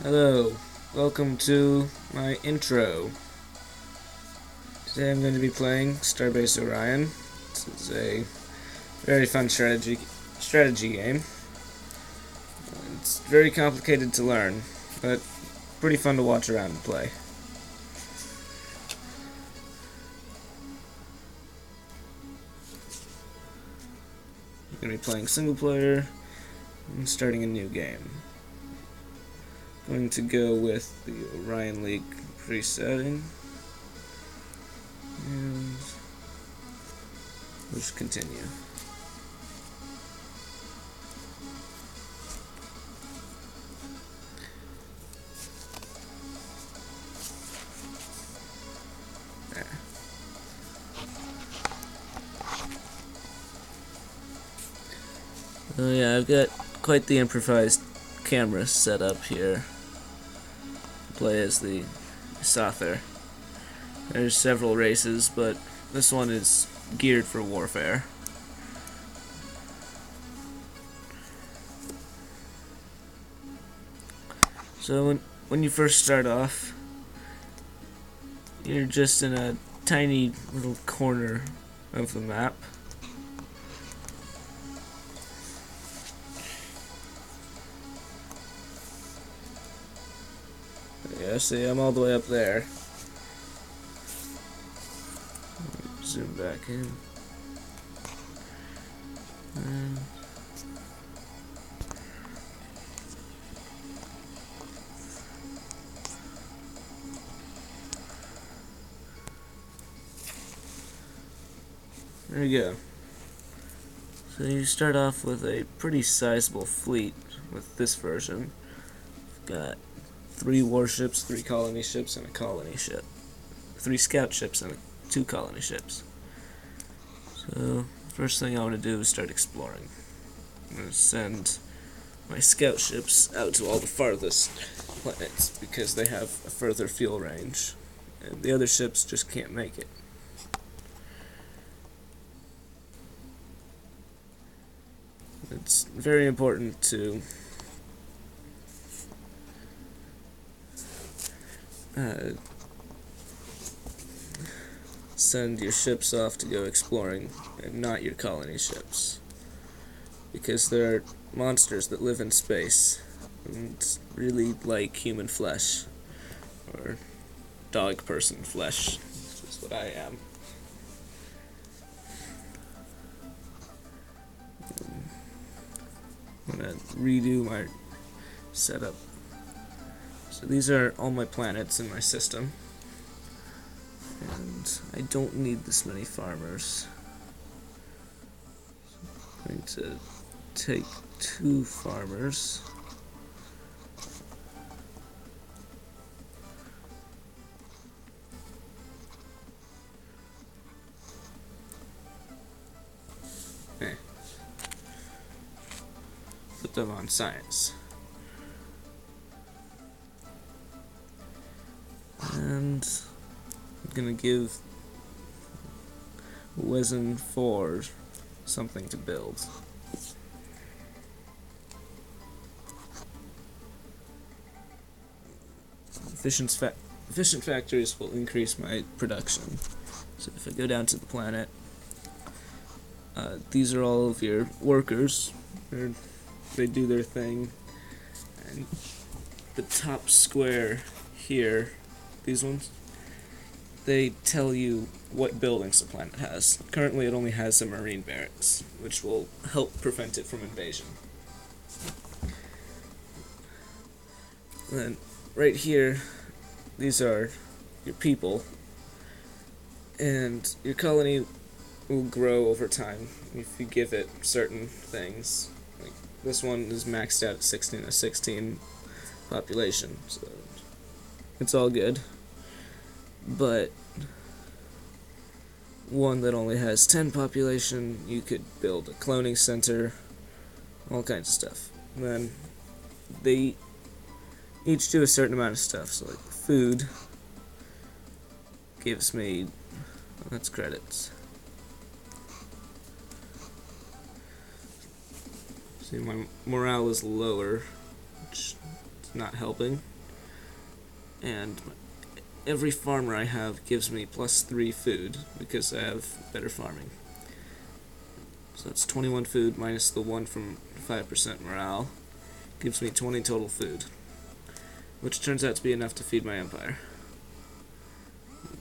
Hello, welcome to my intro. Today I'm going to be playing StarBase Orion. This is a very fun strategy game. It's very complicated to learn, but pretty fun to watch around and play. I'm going to be playing single player and starting a new game. Going to go with the Orion League presetting, and let's continue. There. Oh yeah, I've got quite the improvised camera set up here. Play as the Sother. There's several races, but this one is geared for warfare. So when you first start off, you're just in a tiny little corner of the map. Yeah, see, I'm all the way up there. Zoom back in. And there you go. So you start off with a pretty sizable fleet with this version. You've got 3 warships, 3 colony ships, and a colony ship. 3 scout ships and 2 colony ships. So, first thing I want to do is start exploring. I'm going to send my scout ships out to all the farthest planets because they have a further fuel range, and the other ships just can't make it. It's very important to send your ships off to go exploring and not your colony ships, because there are monsters that live in space and really like human flesh, or dog person flesh, which is what I am. I'm gonna redo my setup. So these are all my planets in my system, and I don't need this many farmers. So I'm going to take 2 farmers. Put them on science. And I'm gonna give Wezen 4 something to build. Efficient factories will increase my production. So if I go down to the planet, these are all of your workers. They do their thing, and the top square here, these ones, they tell you what buildings the planet has. Currently it only has a marine barracks, which will help prevent it from invasion. And then right here, these are your people, and your colony will grow over time if you give it certain things. Like this one is maxed out at 16 population, so it's all good. But one that only has 10 population, you could build a cloning center, all kinds of stuff. And then they each do a certain amount of stuff. So like food gives me, that's credits. See, my morale is lower, which not helping. And every farmer I have gives me +3 food because I have better farming. So that's 21 food minus the 1 from 5% morale. Gives me 20 total food, which turns out to be enough to feed my empire.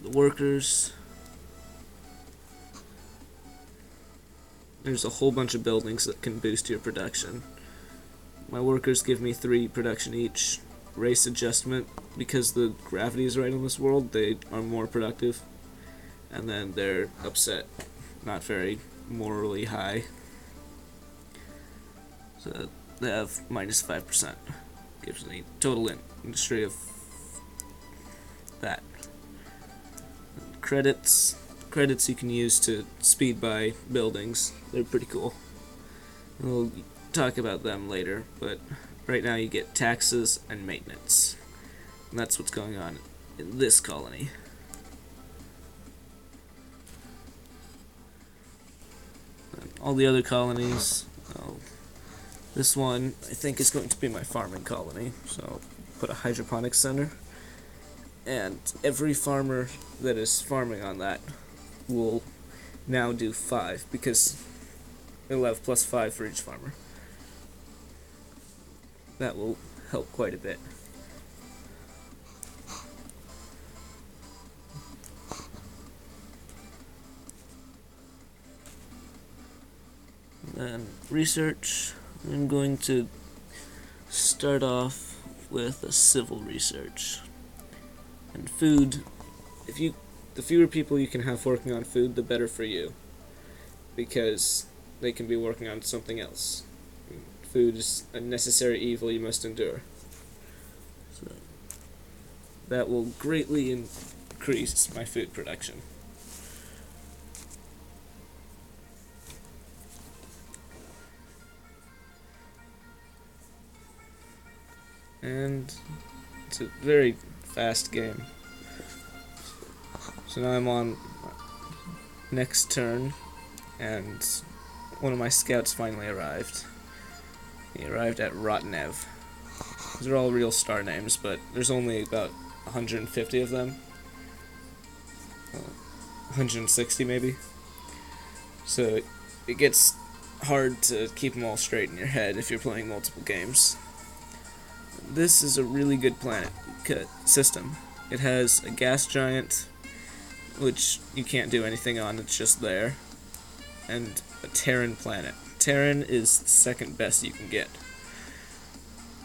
The workers. There's a whole bunch of buildings that can boost your production. My workers give me 3 production each. Race adjustment, because the gravity is right on this world, they are more productive. And then they're upset, not very morally high. So they have -5%. Gives me total industry of that. Credits you can use to speed by buildings. They're pretty cool. We'll talk about them later, but right now you get taxes and maintenance. And that's what's going on in this colony. And all the other colonies, this one I think is going to be my farming colony, so I'll put a hydroponics center. And every farmer that is farming on that will now do 5, because it'll have +5 for each farmer. That will help quite a bit. And research, I'm going to start off with a civil research. And food, the fewer people you can have working on food, the better for you, because they can be working on something else. Food is a necessary evil you must endure. So that will greatly increase my food production. And it's a very fast game. So now I'm on next turn, and one of my scouts finally arrived. He arrived at Rotnev. These are all real star names, but there's only about 150 of them. 160 maybe. So it gets hard to keep them all straight in your head if you're playing multiple games. This is a really good planet system. It has a gas giant, which you can't do anything on, it's just there, and a Terran planet. Terran is the second best you can get.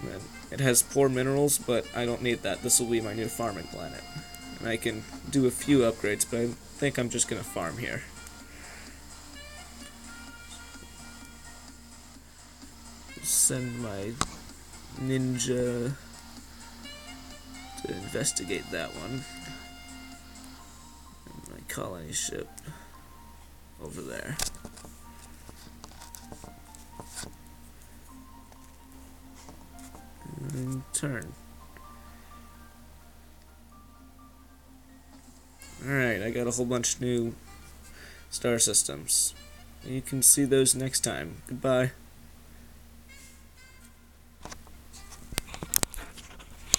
And it has poor minerals, but I don't need that. This will be my new farming planet. And I can do a few upgrades, but I think I'm just going to farm here. Send my ninja to investigate that one. And my colony ship over there. And turn. Alright, I got a whole bunch of new star systems. You can see those next time. Goodbye.